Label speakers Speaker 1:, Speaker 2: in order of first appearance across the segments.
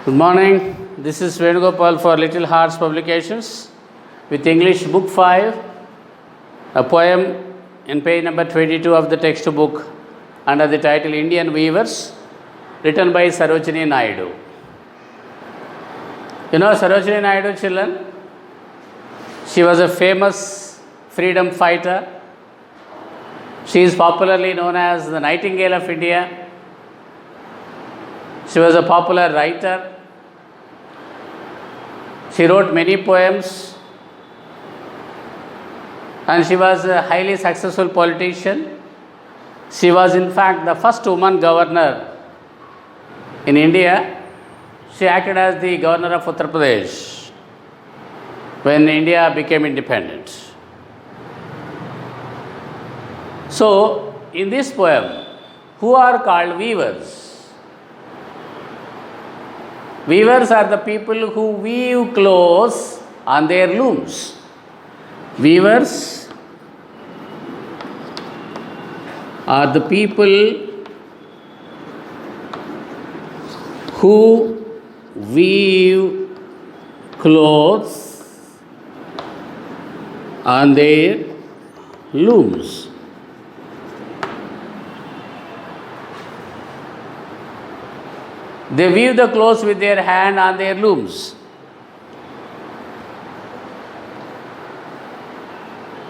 Speaker 1: Good morning. This is Venugopal for Little Hearts Publications with English Book 5, a poem in page number 22 of the textbook under the title Indian Weavers, written by Sarojini Naidu. You know Sarojini Naidu, children? She was a famous freedom fighter. She is popularly known as the Nightingale of India. She was a popular writer. She wrote many poems, and she was a highly successful politician. She was in fact the first woman governor in India. She acted as the governor of Uttar Pradesh when India became independent. So, in this poem, who are called weavers? Weavers are the people who weave clothes on their looms. Weavers are the people who weave clothes on their looms. They weave the clothes with their hand on their looms.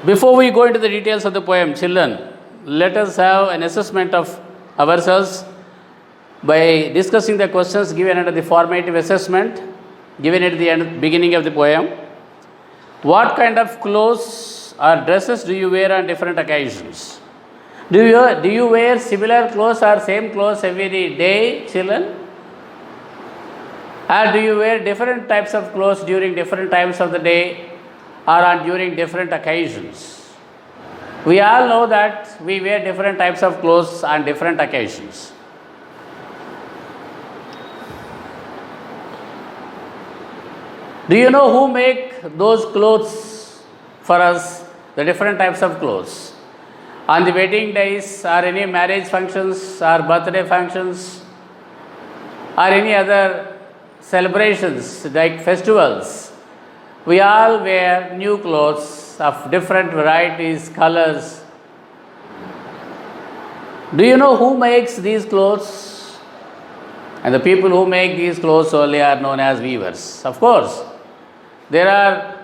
Speaker 1: Before we go into the details of the poem, children, let us have an assessment of ourselves by discussing the questions given under the formative assessment given at the beginning of the poem. What kind of clothes or dresses do you wear on different occasions? Do you wear similar clothes or same clothes every day, children? Or do you wear different types of clothes during different times of the day or during different occasions? We all know that we wear different types of clothes on different occasions. Do you know who make those clothes for us, the different types of clothes? On the wedding days or any marriage functions or birthday functions or any other celebrations like festivals, we all wear new clothes of different varieties, colors. Do you know who makes these clothes? And the people who make these clothes only are known as weavers. Of course, there are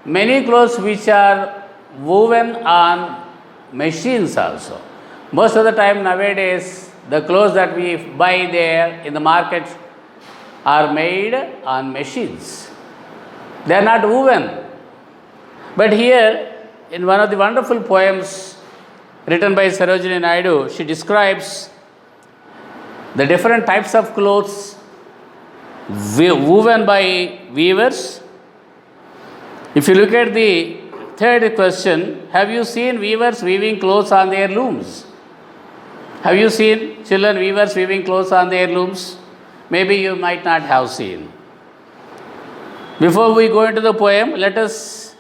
Speaker 1: many clothes which are woven on machines also. Most of the time nowadays, the clothes that we buy there in the market are made on machines. They are not woven. But here, in one of the wonderful poems written by Sarojini Naidu, she describes the different types of clothes woven by weavers. If you look at the third question, have you seen weavers weaving clothes on their looms? Have you seen children weavers weaving clothes on their looms? Maybe you might not have seen. Before we go into the poem, let us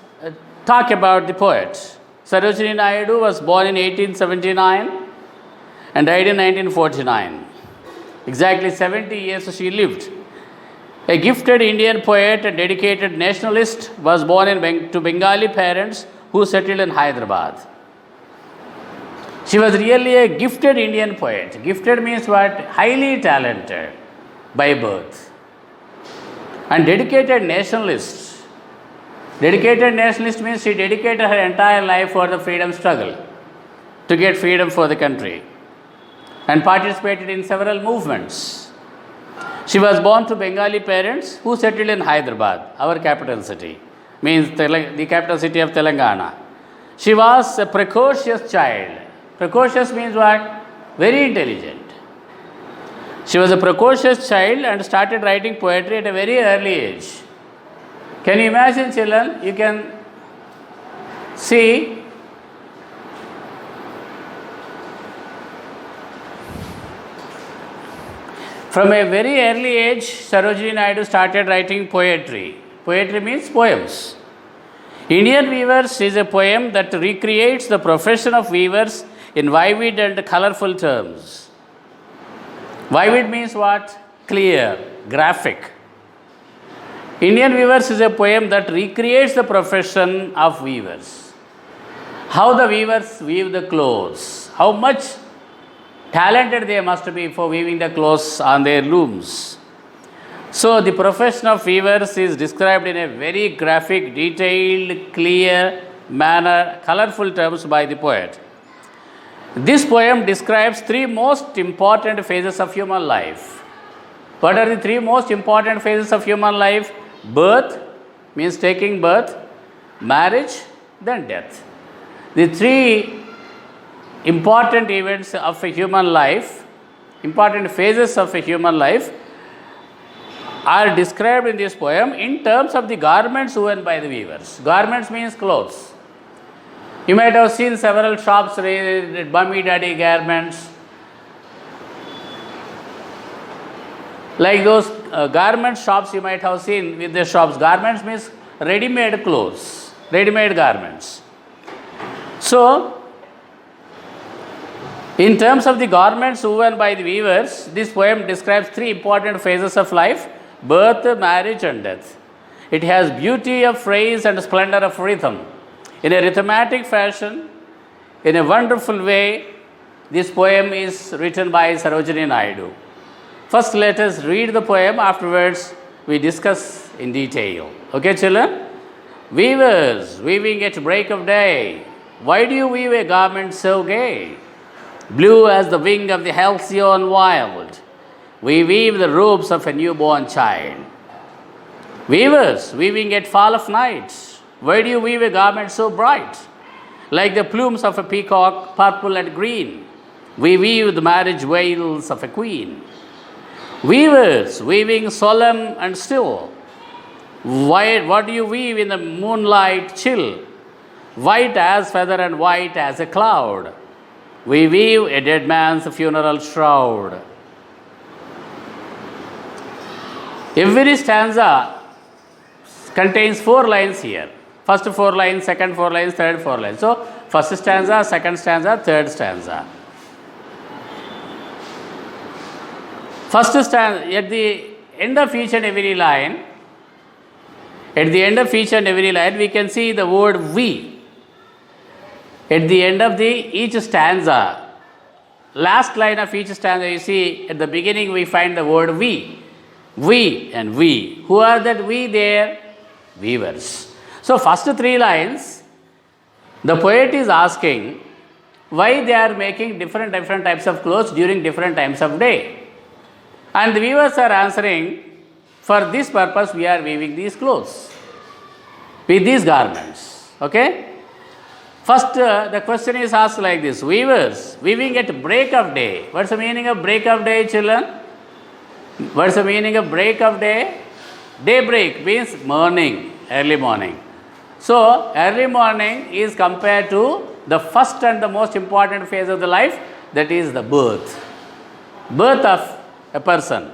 Speaker 1: talk about the poet. Sarojini Naidu was born in 1879 and died in 1949. Exactly 70 years she lived. A gifted Indian poet and dedicated nationalist, was born to Bengali parents who settled in Hyderabad. She was really a gifted Indian poet. Gifted means what? Highly talented by birth. And dedicated nationalist. Dedicated nationalist means she dedicated her entire life for the freedom struggle to get freedom for the country and participated in several movements. She was born to Bengali parents who settled in Hyderabad, our capital city, means the capital city of Telangana. She was a precocious child. Precocious means what? Very intelligent. She was a precocious child and started writing poetry at a very early age. Can you imagine, children? You can see from a very early age, Sarojini Naidu started writing poetry. Poetry means poems. Indian Weavers is a poem that recreates the profession of weavers in vivid and colorful terms. Vivid means what? clear, graphic. Indian Weavers is a poem that recreates the profession of weavers. How the weavers weave the clothes, how much talented they must be for weaving the clothes on their looms. So, the profession of weavers is described in a very graphic, detailed, clear manner, colorful terms by the poet. This poem describes three most important phases of human life. What are the three most important phases of human life? Birth, means taking birth, marriage, then death. The three important events of a human life, important phases of a human life, are described in this poem in terms of the garments woven by the weavers. Garments means clothes. You might have seen several shops raised Bummy Daddy garments. Like those garment shops you might have seen with the shops. Garments means ready-made clothes, ready-made garments. So, in terms of the garments woven by the weavers, this poem describes three important phases of life: birth, marriage, and death. It has beauty of phrase and splendor of rhythm. In a rhythmatic fashion, in a wonderful way, this poem is written by Sarojini Naidu. First, let us read the poem, afterwards we discuss in detail. Okay, children? Weavers, weaving at break of day, why do you weave a garment so gay? Blue as the wing of the halcyon wild, we weave the robes of a newborn child. Weavers, weaving at fall of night, why do you weave a garment so bright? Like the plumes of a peacock, purple and green, we weave the marriage veils of a queen. Weavers, weaving solemn and still, what do you weave in the moonlight chill? White as feather and white as a cloud, we weave a dead man's funeral shroud. Every stanza contains 4 lines here. First 4 lines, second 4 lines, third 4 lines. So, first stanza, second stanza, third stanza. First stanza, at the end of each and every line, we can see the word we. At the end of each stanza, last line of each stanza, you see, at the beginning we find the word we. We and we. Who are that we there? Weavers. So, first 3 lines, the poet is asking why they are making different types of clothes during different times of day. And the weavers are answering, for this purpose we are weaving these clothes with these garments. Okay? First, the question is asked like this: weavers, weaving at break of day. What's the meaning of break of day, children? What's the meaning of break of day? Daybreak means morning, early morning. So, early morning is compared to the first and the most important phase of the life, that is the birth. Birth of a person.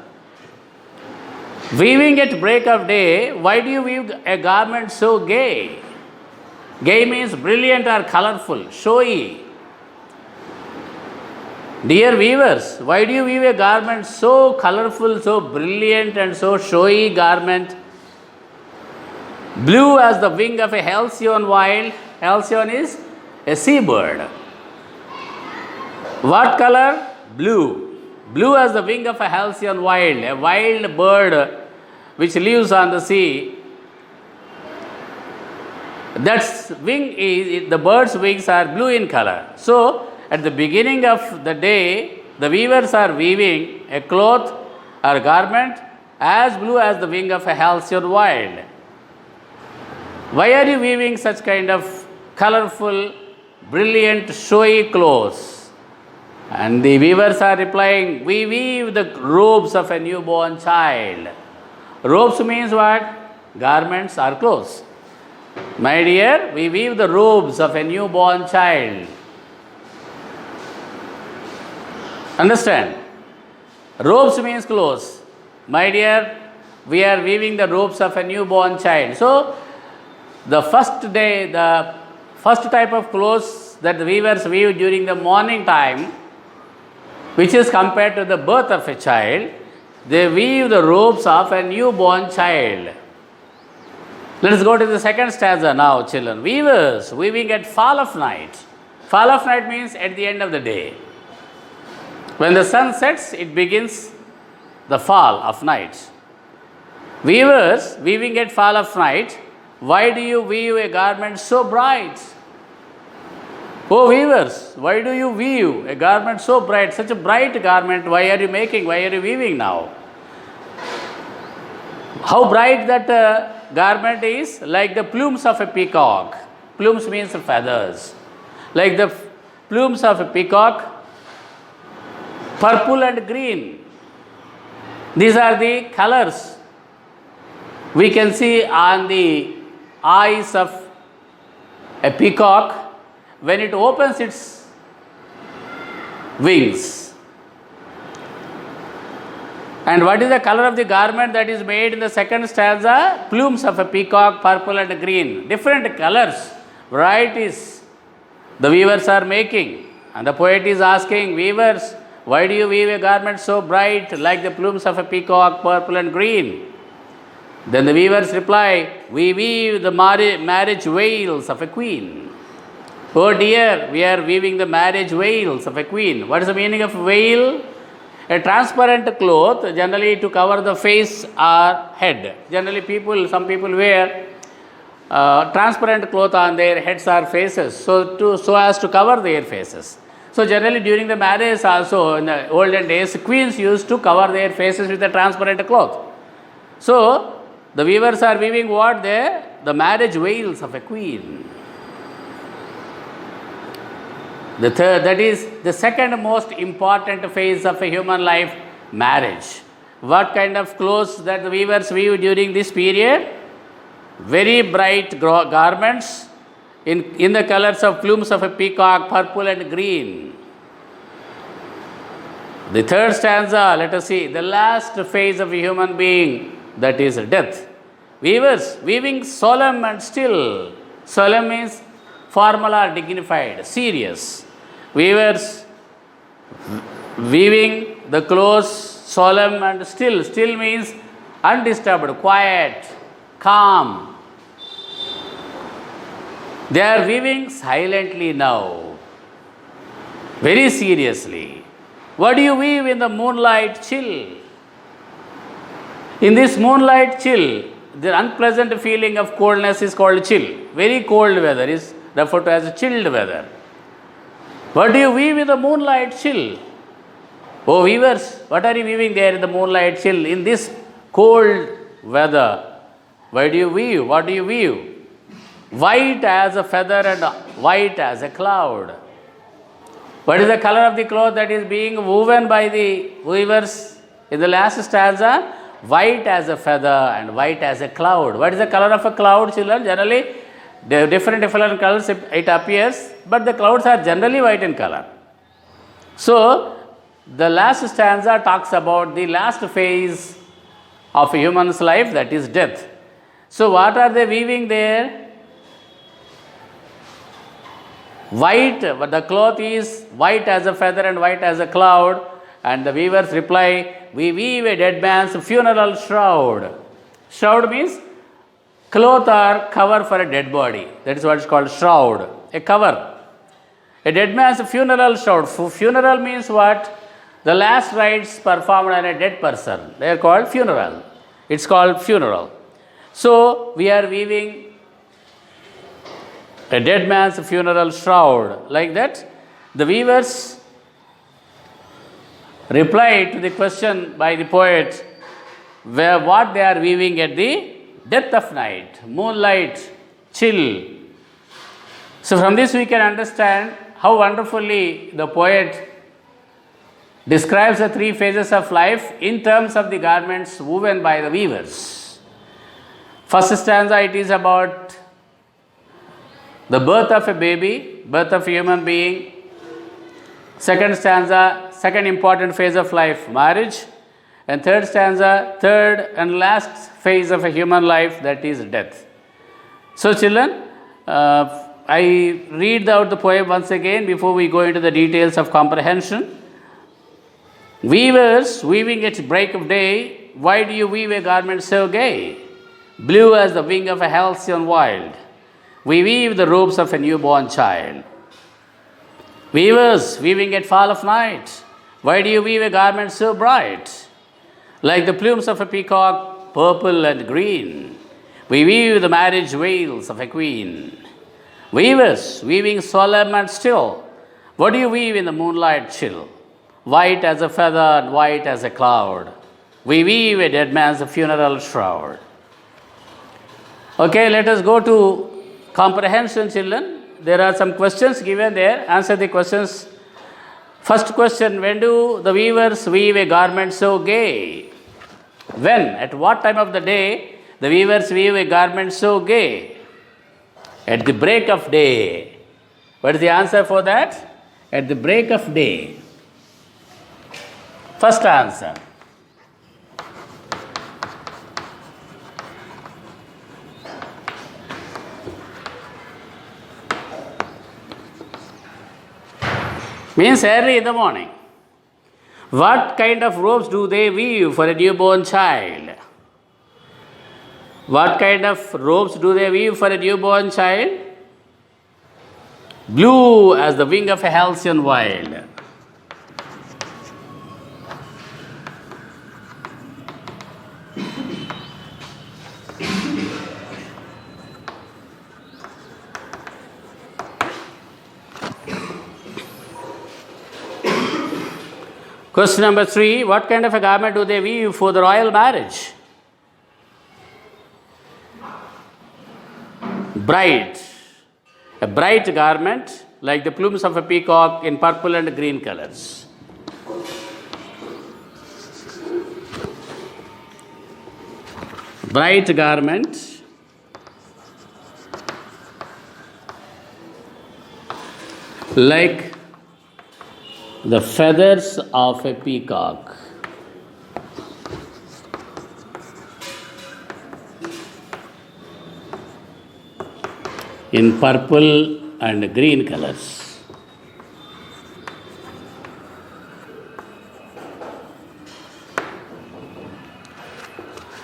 Speaker 1: Weaving at break of day, why do you weave a garment so gay? Gay means brilliant or colorful, showy. Dear weavers, why do you weave a garment so colorful, so brilliant and so showy garment? Blue as the wing of a halcyon wild. Halcyon is a seabird. What color? Blue. Blue as the wing of a halcyon wild, a wild bird which lives on the sea. That wing is, the bird's wings are blue in color. So, at the beginning of the day, the weavers are weaving a cloth or garment as blue as the wing of a halcyon wild. Why are you weaving such kind of colorful, brilliant, showy clothes? And the weavers are replying, we weave the robes of a newborn child. Robes means what? Garments or clothes. My dear, we weave the robes of a newborn child. Understand? Robes means clothes. My dear, we are weaving the robes of a newborn child. So, the first type of clothes that the weavers weave during the morning time, which is compared to the birth of a child, they weave the robes of a newborn child. Let us go to the second stanza now, children. Weavers weaving at fall of night. Fall of night means at the end of the day. When the sun sets, it begins the fall of night. Weavers weaving at fall of night, why do you weave a garment so bright? Oh weavers, why do you weave a garment so bright? Such a bright garment, why are you making? Why are you weaving now? How bright that garment is? Like the plumes of a peacock. Plumes means feathers. Like the plumes of a peacock, purple and green. These are the colors we can see on the eyes of a peacock when it opens its wings. And what is the color of the garment that is made in the second stanza? Plumes of a peacock, purple and green. Different colors, varieties the weavers are making. And the poet is asking, weavers, why do you weave a garment so bright like the plumes of a peacock, purple and green? Then the weavers reply, we weave the marriage veils of a queen. Oh dear, we are weaving the marriage veils of a queen. What is the meaning of veil? A transparent cloth, generally to cover the face or head. Generally some people wear transparent cloth on their heads or faces so as to cover their faces. So generally during the marriage also in the olden days, queens used to cover their faces with a transparent cloth. So the weavers are weaving what? The marriage veils of a queen. The third, that is the second most important phase of a human life, marriage. What kind of clothes that the weavers weave during this period? Very bright garments in the colors of plumes of a peacock, purple and green. The third stanza, let us see, the last phase of a human being, that is death. Weavers weaving solemn and still. Solemn means formal or dignified, serious. Weavers weaving the clothes solemn and still. Still means undisturbed, quiet, calm. They are weaving silently now, very seriously. What do you weave in the moonlight chill? In this moonlight chill, the unpleasant feeling of coldness is called chill. Very cold weather is referred to as chilled weather. What do you weave in the moonlight chill? Oh weavers, what are you weaving there in the moonlight chill? In this cold weather, why do you weave? What do you weave? White as a feather and white as a cloud. What is the color of the cloth that is being woven by the weavers in the last stanza? White as a feather and white as a cloud. What is the color of a cloud, children? Generally, different colors it appears, but the clouds are generally white in color. So, the last stanza talks about the last phase of a human's life, that is death. So, what are they weaving there? White, but the cloth is white as a feather and white as a cloud. And the weavers reply, we weave a dead man's funeral shroud. Shroud means cloth or cover for a dead body. That is what is called shroud, a cover. A dead man's funeral shroud. Funeral means what? The last rites performed on a dead person. They are called funeral. It's called funeral. So, we are weaving a dead man's funeral shroud. Like that, the weavers reply to the question by the poet, what they are weaving at the death of night, moonlight, chill. So from this we can understand how wonderfully the poet describes the three phases of life in terms of the garments woven by the weavers. First stanza, it is about the birth of a baby, birth of a human being. Second stanza, second important phase of life, marriage. And third stanza, third and last phase of a human life, that is death. So children, I read out the poem once again before we go into the details of comprehension. Weavers weaving at break of day, why do you weave a garment so gay? Blue as the wing of a halcyon wild, we weave the robes of a newborn child. Weavers weaving at fall of night, why do you weave a garment so bright? Like the plumes of a peacock, purple and green, we weave the marriage veils of a queen. Weavers weaving solemn and still, what do you weave in the moonlight chill? White as a feather and white as a cloud, we weave a dead man's funeral shroud. Okay, let us go to comprehension, children. There are some questions given there. Answer the questions. First question, when do the weavers weave a garment so gay? When? At what time of the day the weavers weave a garment so gay? At the break of day. What is the answer for that? At the break of day. First answer. Means early in the morning. What kind of robes do they weave for a newborn child? What kind of robes do they weave for a newborn child? Blue as the wing of a halcyon wild. Question number 3, what kind of a garment do they weave for the royal marriage? Bright. A bright garment like the plumes of a peacock in purple and green colors. Bright garment like the feathers of a peacock. In purple and green colors.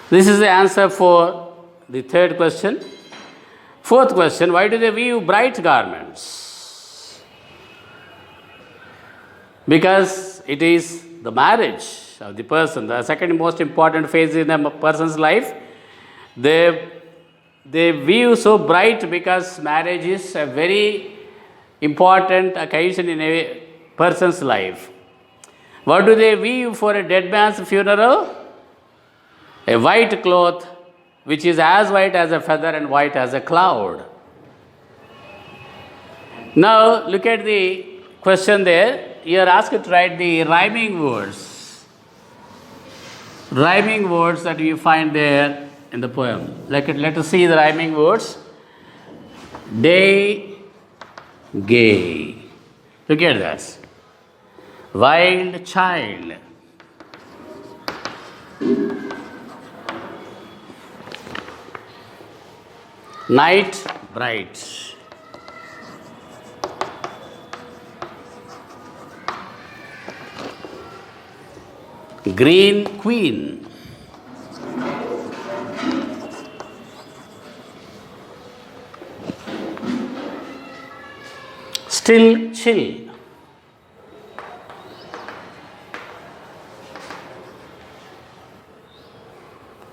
Speaker 1: This is the answer for the third question. Fourth question, why do they weave bright garments? Because it is the marriage of the person, the second most important phase in a person's life. They weave so bright because marriage is a very important occasion in a person's life. What do they weave for a dead man's funeral? A white cloth which is as white as a feather and white as a cloud. Now look at the question there. You are asked to write the rhyming words. Rhyming words that you find there in the poem. Let us see the rhyming words. Day, gay. Look at this. Wild child. Night, bright. Green queen. Still chill.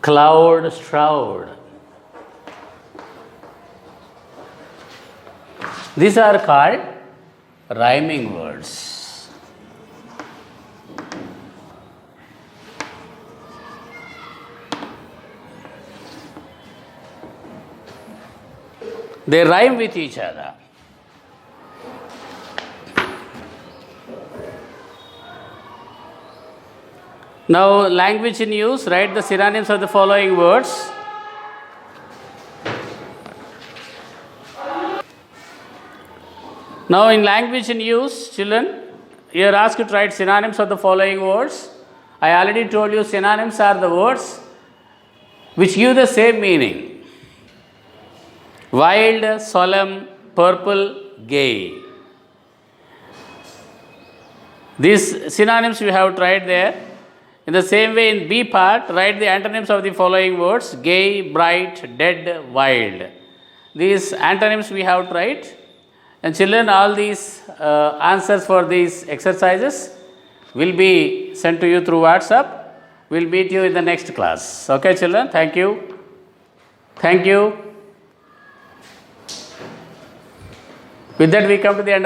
Speaker 1: Cloud shroud. These are called rhyming words. They rhyme with each other. Now, language in use, write the synonyms of the following words. Now, in language in use, children, you are asked to write synonyms of the following words. I already told you synonyms are the words which give the same meaning. Wild, solemn, purple, gay. These synonyms we have tried there. In the same way, in B part, write the antonyms of the following words: gay, bright, dead, wild. These antonyms we have tried. And children, all these answers for these exercises will be sent to you through WhatsApp. We'll meet you in the next class. Okay, children? Thank you. Thank you. With that, we come to the end of